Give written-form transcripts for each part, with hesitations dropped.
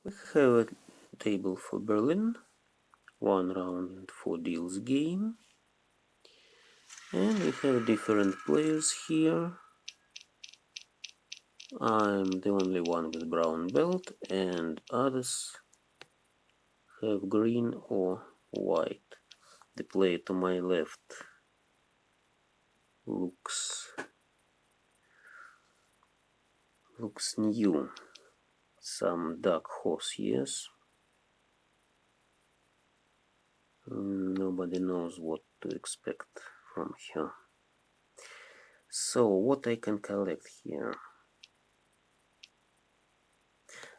We have a table for Berlin, 1 round 4 deals game, and we have different players here. I'm the only one with brown belt, and others have green or white. The player to my left looks new. Some dark horse, yes. Nobody knows what to expect from her. So what I can collect here?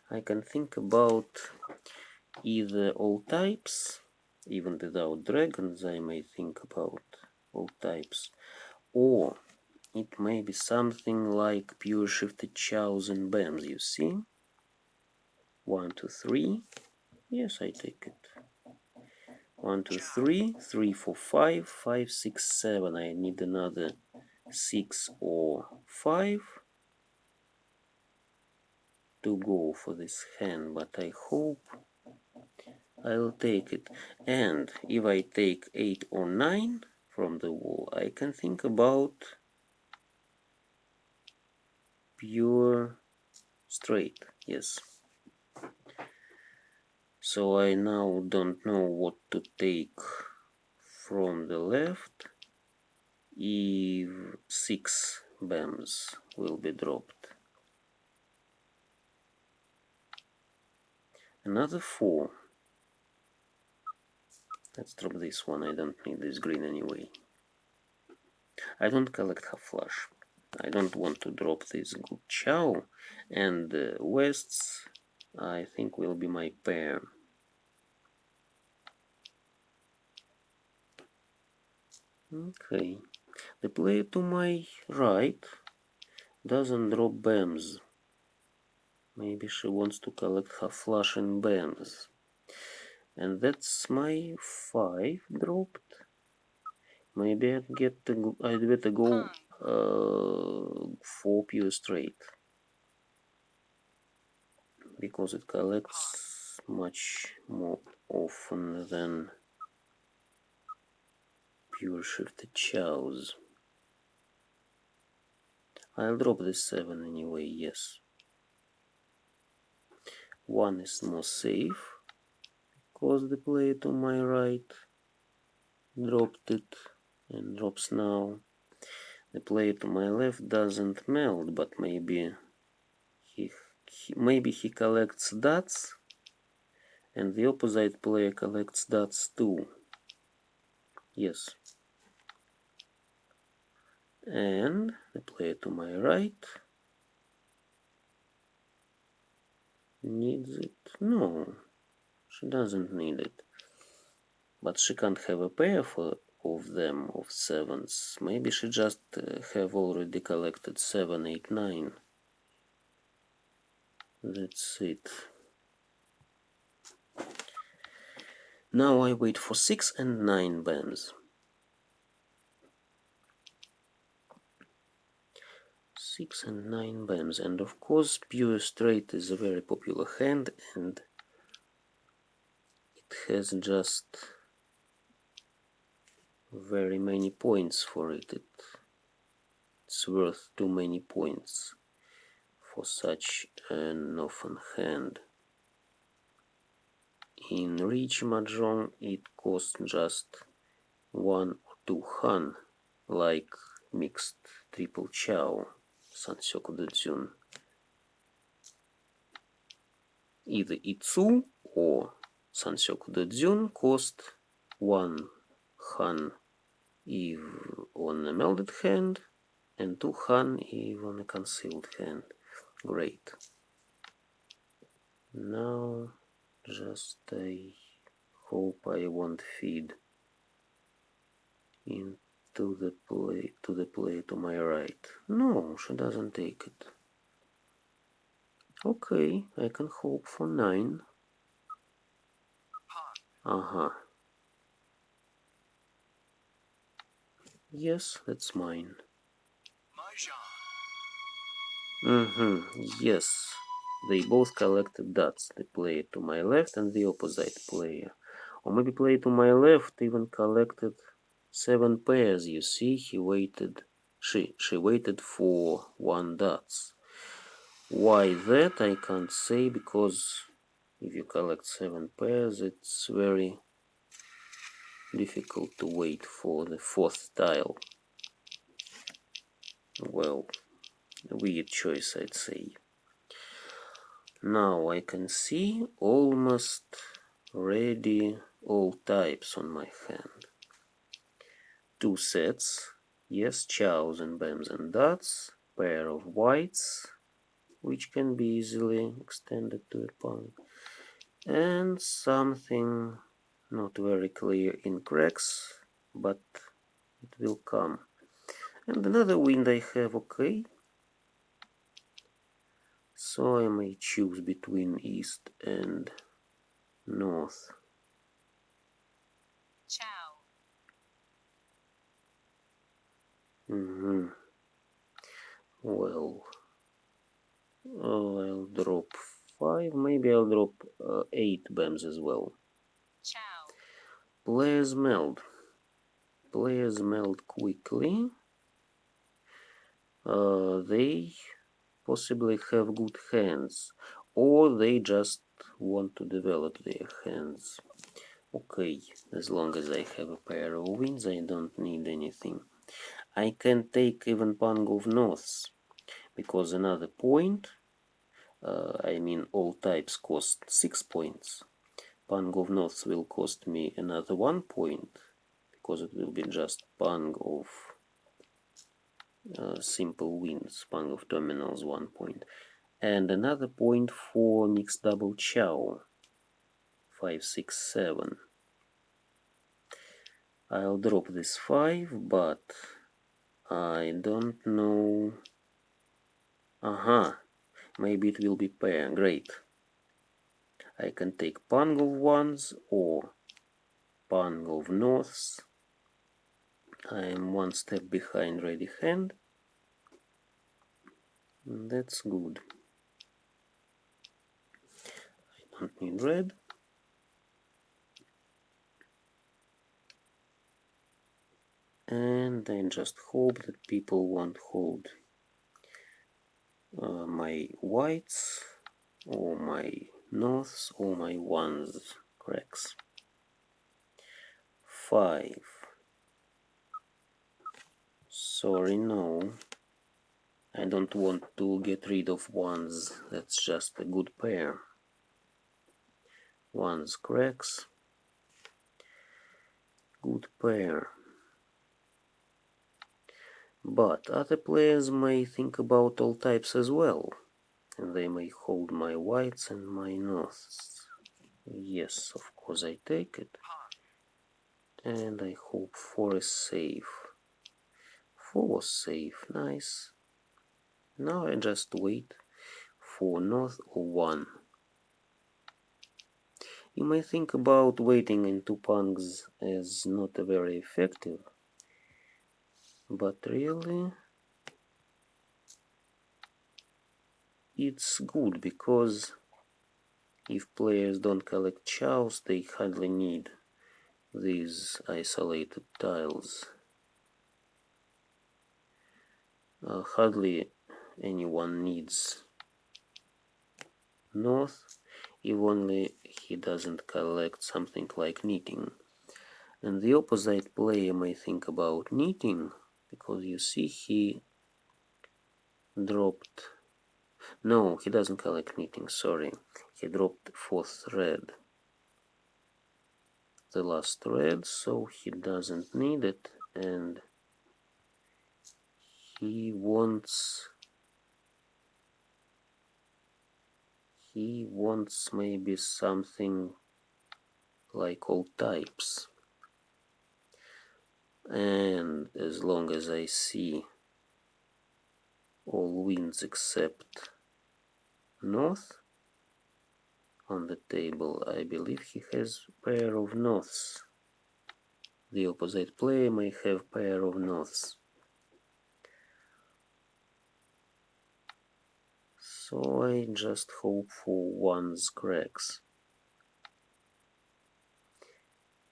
I can think about either all types, even without dragons I may think about all types, or it may be something like pure shifted chows and bams, you see? 1, 2, 3. Yes, I take it. 1, 2, 3, 3, 4, 5, 5, 6, 7. I need another 6 or 5 to go for this hand, but I hope I'll take it. And if I take 8 or 9 from the wall, I can think about pure straight, yes. So I now don't know what to take from the left if 6 bams will be dropped. Another 4. Let's drop this one, I don't need this green anyway. I don't collect half flush. I don't want to drop this good chow, and Wests I think will be my pair. Okay, the player to my right doesn't drop bams. Maybe she wants to collect half flush and bams. And that's my 5 dropped. Maybe I'd better go for pure straight, because it collects much more often than pure shifted chows. I'll drop this 7 anyway, yes. 1 is more safe, because the player to my right dropped it and drops now. The player to my left doesn't melt, but maybe he collects dots, and the opposite player collects dots too. Yes. And the player to my right needs it. No, she doesn't need it. But she can't have a pair of them of 7s. Maybe she just have already collected 7, 8, 9. That's it. Now I wait for 6 and 9 bams. 6 and 9 bams, and of course pure straight is a very popular hand, and it has just very many points for it. It's worth too many points for such an often hand. In rich mahjong it costs just 1 or 2 han, like mixed triple chow, Sansyoku Dodzun. Either Itsu or Sansyoku Dodzun cost 1 han if on a melded hand, and 2 han if on a concealed hand. Great. Now just I hope I won't feed into the play to my right. No, she doesn't take it. Okay, I can hope for 9. Yes, that's mine. Yes. They both collected dots, the player to my left and the opposite player. Or maybe player to my left even collected 7 pairs. You see, she waited for 1 dots. Why that I can't say, because if you collect 7 pairs, it's very difficult to wait for the 4th tile. Well, a weird choice, I'd say. Now I can see almost ready all types on my hand. 2 sets, yes, chows and bams and dots, pair of whites, which can be easily extended to a pawn, and something not very clear in cracks, but it will come. And another wind I have, okay. So I may choose between east and north. Chow. Well, I'll drop 5, maybe I'll drop 8 bams as well. Chow. Players meld. Players meld quickly. They possibly have good hands, or they just want to develop their hands. Okay, as long as I have a pair of wins, I don't need anything. I can take even Pang of Norths, because another point, I mean all types cost 6 points. Pang of Norths will cost me another 1 point, because it will be just Pang of simple wins, Pang of Terminals 1 point. And another point for mixed double chow, 5, 6, 7. I'll drop this 5, but I don't know. Aha, maybe it will be pair. Great. I can take Pang of ones or Pang of norths. I am 1 step behind ready hand. That's good. I don't need red. And I just hope that people won't hold my whites or my norths or my ones cracks. 5. Sorry, no. I don't want to get rid of ones. That's just a good pair. Ones cracks. Good pair. But other players may think about all types as well, and they may hold my whites and my norths. Yes, of course I take it. And I hope 4 is safe. 4 was safe, nice. Now I just wait for north or 1. You may think about waiting in 2 punks as not very effective, but really it's good, because if players don't collect chows, they hardly need these isolated tiles. Hardly anyone needs north, if only he doesn't collect something like knitting. And the opposite player may think about knitting, because you see he dropped. No, he doesn't collect knitting, sorry. He dropped 4th thread. The last thread, so he doesn't need it, and he wants maybe something like all types. And as long as I see all wins except north on the table, I believe he has pair of norths. The opposite player may have pair of norths. So I just hope for ones cracks.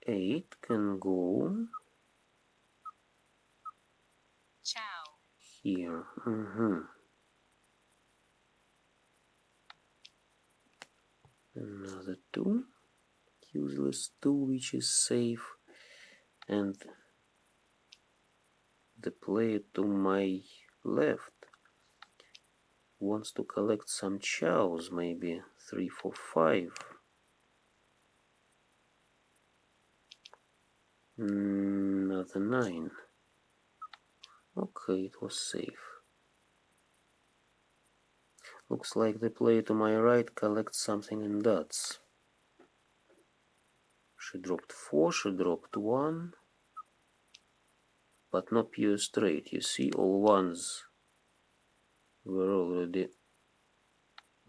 8 can go here. Another 2. Useless 2, which is safe. And the player to my left wants to collect some chows, maybe 3, 4, 5. Another 9. Okay, it was safe. Looks like the player to my right collects something in dots. She dropped 4, she dropped 1, but not pure straight. You see, all ones were already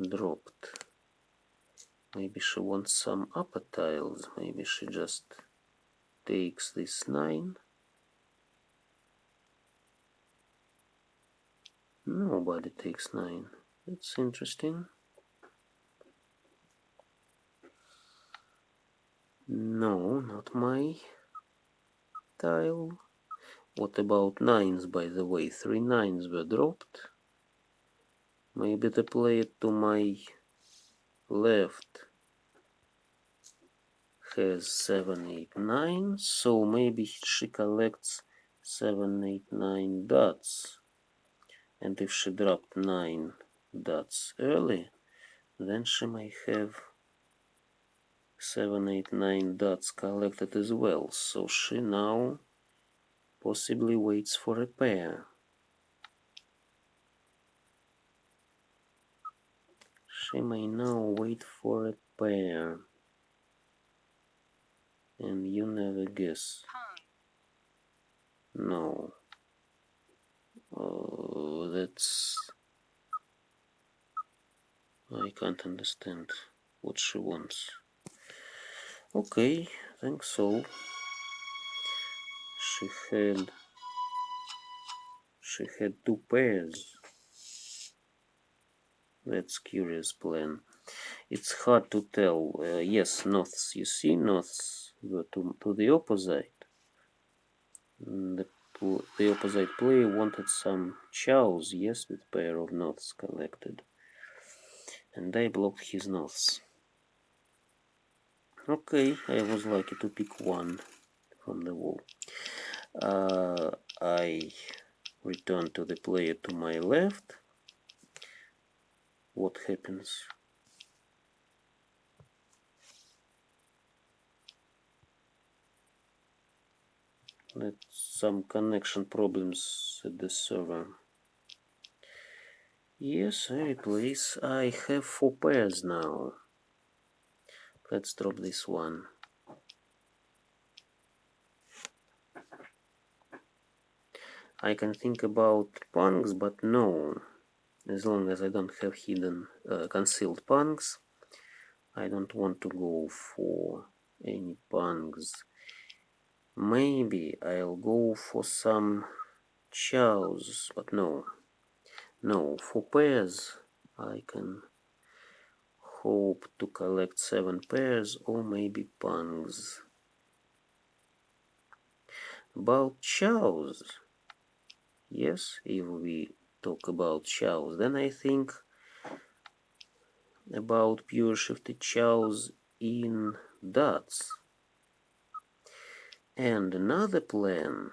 dropped. Maybe she wants some upper tiles. Maybe she just takes this 9. Nobody takes 9. That's interesting. No, not my tile. What about 9s, by the way? 3 9s were dropped. Maybe the player to my left has 7, 8, 9. So maybe she collects 7, 8, 9 dots. And if she dropped 9 dots early, then she may have 7, 8, 9 dots collected as well. So she now possibly waits for a pair. She may now wait for a pair. And you never guess. No. Oh, that's... I can't understand what she wants. Okay, thanks all. She had 2 pairs. That's curious plan. It's hard to tell. Yes, norths. You see, norths go to the opposite. The opposite player wanted some chows, yes, with pair of norths collected. And I blocked his norths. Okay, I was lucky to pick 1 from the wall. I return to the player to my left. What happens? That's some connection problems at the server. Yes, I replace. I have 4 pairs now. Let's drop this one. I can think about punks, but no. As long as I don't have hidden concealed punks, I don't want to go for any punks. Maybe I'll go for some chows, but no. No, for pairs I can hope to collect 7 pairs or maybe punks. About chows, yes, if we talk about chows, then I think about pure shifted chows in dots. And another plan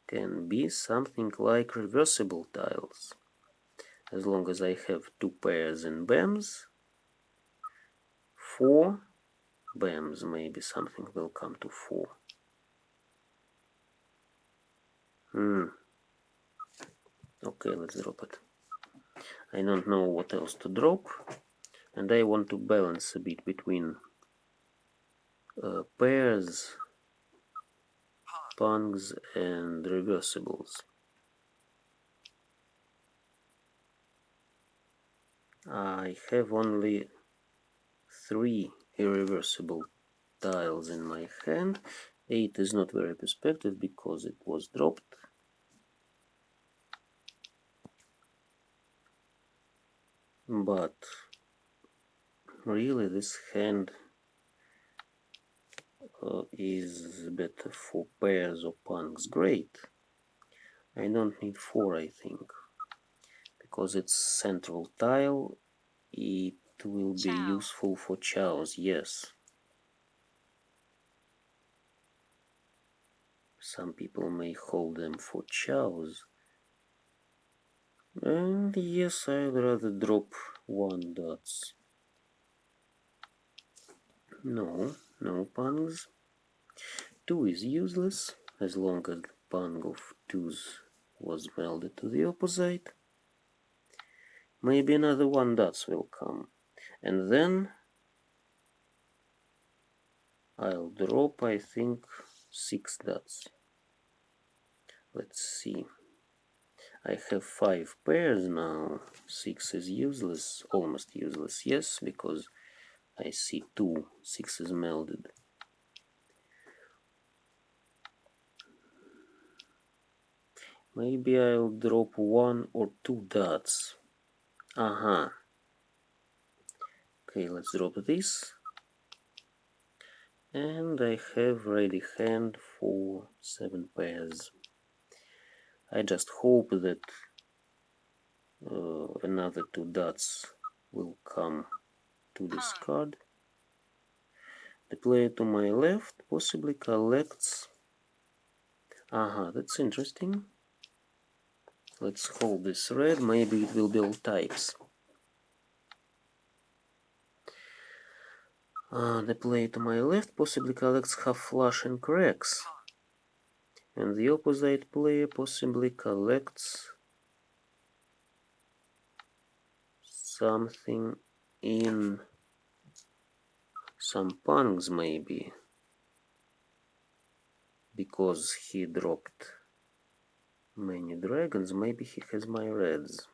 can be something like reversible tiles. As long as I have 2 pairs in BAMs, 4 BAMs, maybe something will come to 4. Okay, let's drop it. I don't know what else to drop, and I want to balance a bit between pairs, punks, and reversibles. I have only 3 irreversible tiles in my hand. 8 is not very perspective because it was dropped. But really this hand is better for pairs or punks. Great. I don't need 4, I think, because it's central tile. It will be useful for chows, yes. Some people may hold them for chows. And yes, I'd rather drop 1 dots. No, no pungs. 2 is useless, as long as the pung of 2's was melded to the opposite. Maybe another 1 dots will come. And then I'll drop, I think, 6 dots. Let's see. I have 5 pairs now. 6 is useless, almost useless, yes, because I see 2 6's melded. Maybe I'll drop 1 or 2 dots. Okay, let's drop this. And I have ready hand for 7 pairs. I just hope that another 2 dots will come to this card. The player to my left possibly collects... that's interesting. Let's hold this red, maybe it will be all types. The player to my left possibly collects half flush and cracks. And the opposite player possibly collects something in some pungs, maybe. Because he dropped many dragons, maybe he has my reds.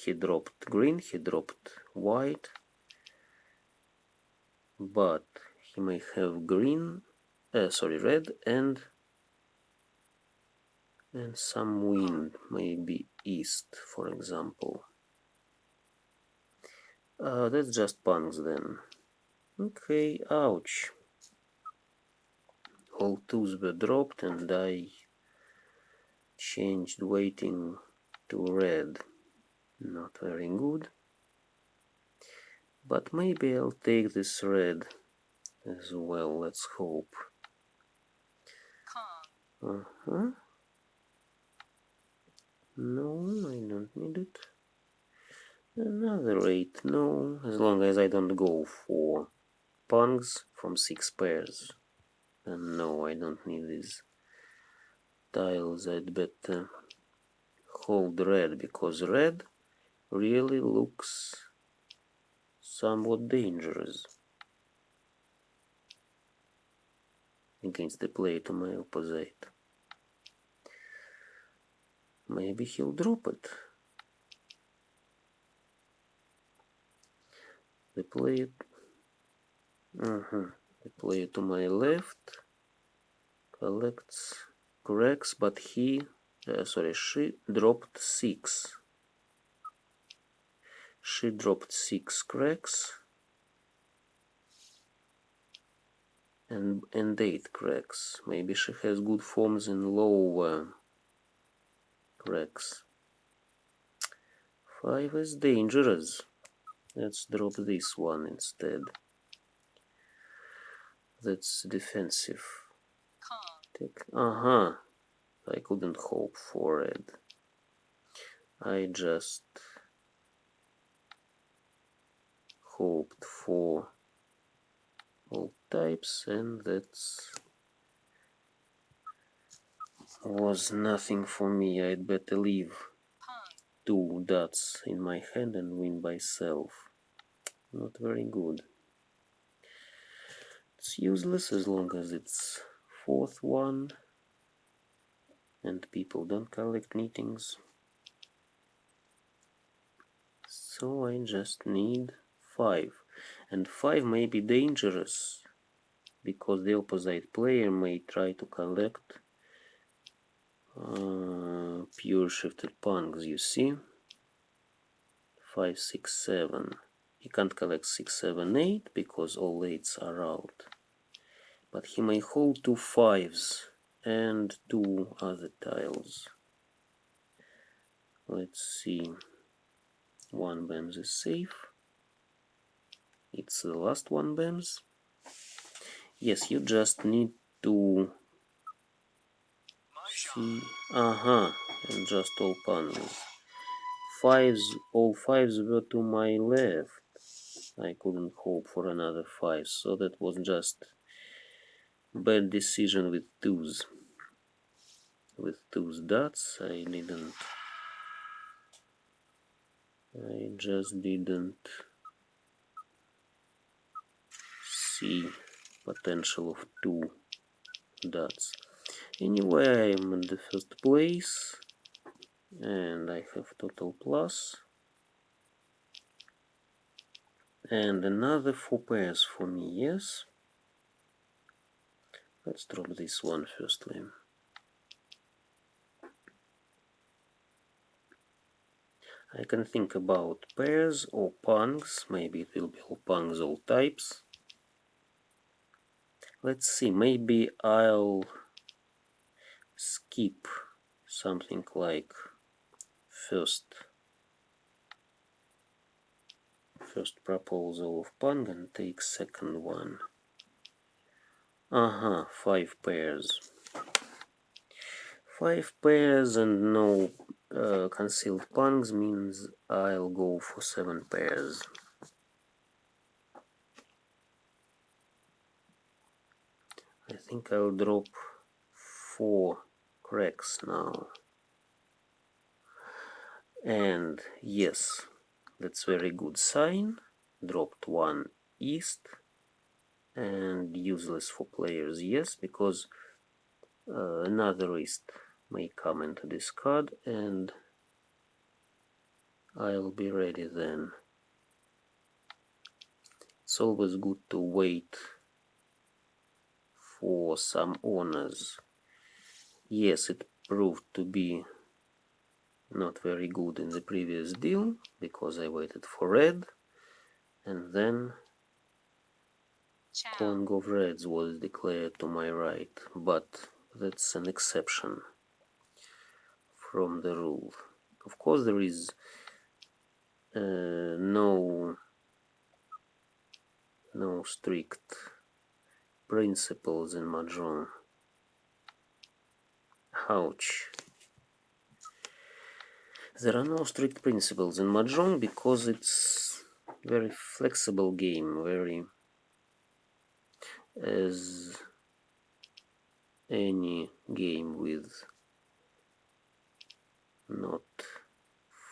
He dropped green, he dropped white. But he may have green, red, and some wind, maybe east, for example. That's just punks then. Okay, ouch. All 2's were dropped and I changed weighting to red. Not very good. But maybe I'll take this red as well, let's hope. No, I don't need it. Another 8, no, as long as I don't go for pungs from 6 pairs. And no, I don't need these tiles, I'd better hold red, because red really looks somewhat dangerous against the player to my opposite. Maybe he'll drop it. The player to my left collects cracks, but she dropped 6. She dropped 6 cracks and 8 cracks. Maybe she has good forms in lower cracks. 5 is dangerous. Let's drop this one instead. That's defensive. I couldn't hope for red. I just hoped for all types, and that was nothing for me. I'd better leave 2 dots in my hand and win by self. Not very good. It's useless as long as it's 4th one and people don't collect meetings. So I just need 5. And 5 may be dangerous because the opposite player may try to collect pure shifted punks, you see? 5, 6, 7. He can't collect 6, 7, 8 because all 8s are out. But he may hold 2 5s and 2 other tiles. Let's see. 1 BAMS is safe. It's the last 1 BAMS. Yes, you just need to see. And just all panels. All 5s were to my left. I couldn't hope for another 5, so that was just bad decision with 2s. With 2s dots, I just didn't see potential of 2 dots. Anyway, I'm in the first place and I have total plus. And another 4 pairs for me, yes? Let's drop this one firstly. I can think about pairs or punks. Maybe it will be all punks, all types. Let's see, maybe I'll skip something like first proposal of punk and take second one. 5 pairs. 5 pairs and no concealed punks means I'll go for 7 pairs. I think I'll drop 4 cracks now. And yes, that's very good sign. Dropped 1 east and useless for players, yes, because another east may come into this card and I'll be ready then. It's always good to wait for some honors. Yes, it proved to be not very good in the previous deal because I waited for red and then King of Reds was declared to my right, but that's an exception from the rule. Of course there is no strict principles in Mahjong. Ouch. There are no strict principles in Mahjong because it's very flexible game, very as any game with not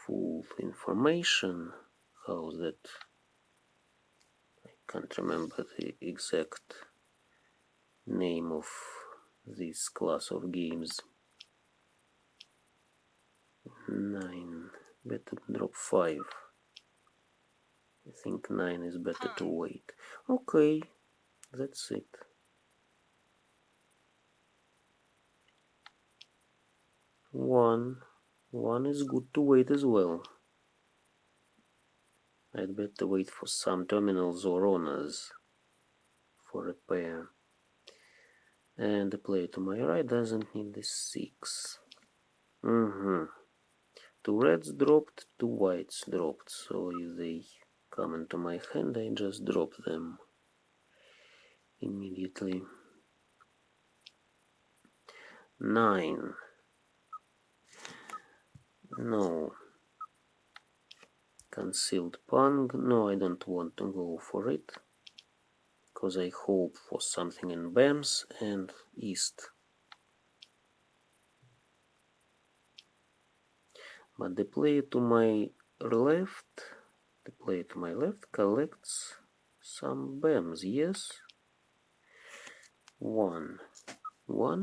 full information. How's that? I can't remember the exact name of this class of games. 9. Better drop 5. I think 9 is better to wait. Okay, that's it. One is good to wait as well. I'd better wait for some terminals or honors for a pair. And the player to my right doesn't need the 6. 2 reds dropped, 2 whites dropped, so if they come into my hand I just drop them immediately. 9. No. Concealed punk. No, I don't want to go for it because I hope for something in BAMS and east. But the player to my left collects some BAMS, yes? 1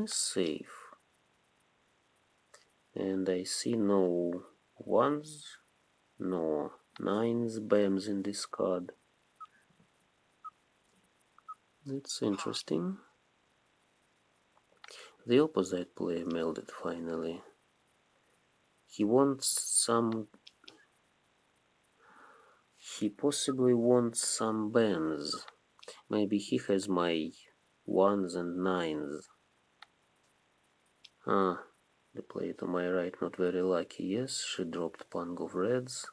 is safe. And I see no 1s, no 9s BAMS in this card. That's interesting. The opposite player melded finally. He wants some He possibly wants some bams. Maybe he has my 1s and 9s. Ah, the player to my right not very lucky. Yes, she dropped pang of reds.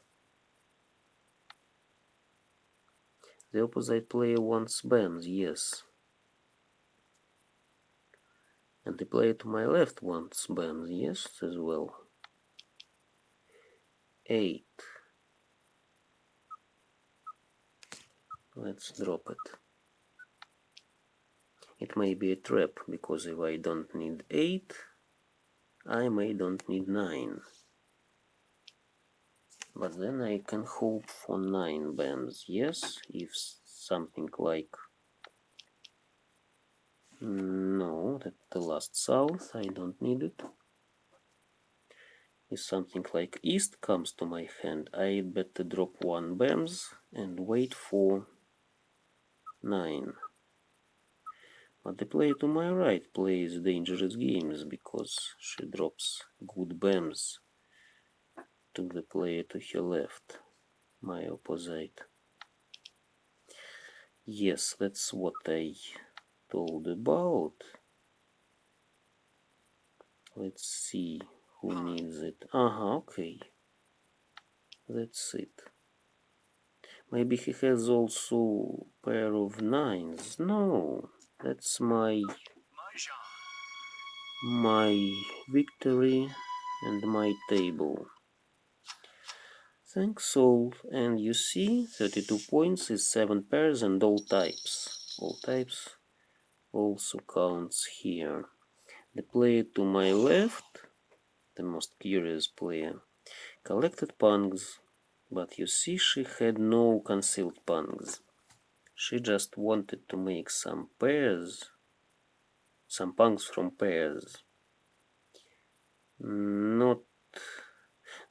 The opposite player wants bams. Yes. And the player to my left wants bams. Yes, as well. 8. Let's drop it. It may be a trap, because if I don't need 8, I may don't need 9. But then I can hope for 9 bams. Yes, if something like... No, that's the last south, I don't need it. If something like east comes to my hand, I'd better drop 1 bams and wait for 9. But the player to my right plays dangerous games because she drops good bams to the player to her left, my opposite. Yes, that's what I told about. Let's see who needs it. Okay. That's it. Maybe he has also pair of 9s. No, that's my victory and my table. Thanks all. And you see, 32 points is 7 pairs and all types. All types also counts here. The player to my left, the most curious player, collected pungs, but you see she had no concealed pungs. She just wanted to make some pairs, some punks from pairs. Not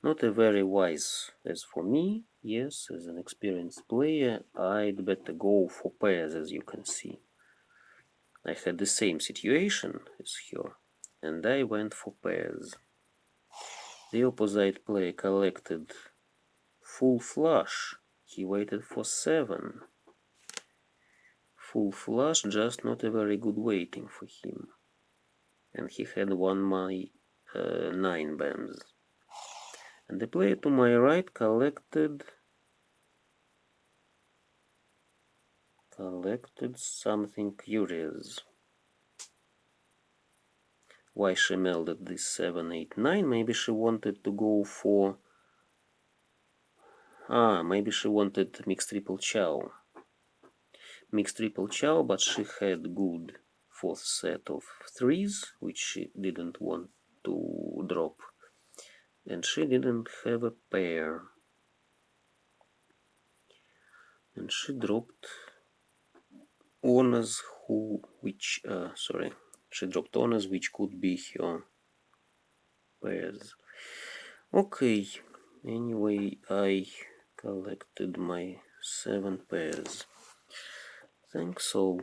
a very wise. As for me, yes, as an experienced player, I'd better go for pairs, as you can see. I had the same situation as her, and I went for pairs. The opposite player collected full flush. He waited for 7. Full flush, just not a very good waiting for him. And he had won my 9 bams. And the player to my right collected something curious. Why she melded this 7, 8, 9? Maybe she wanted to go for... maybe she wanted mixed triple chow. Mixed triple chow, but she had good 4th set of 3s, which she didn't want to drop. And she didn't have a pair. And she dropped honors she dropped honors which could be her pairs. Okay, anyway, I collected my 7 pairs. Thanks all.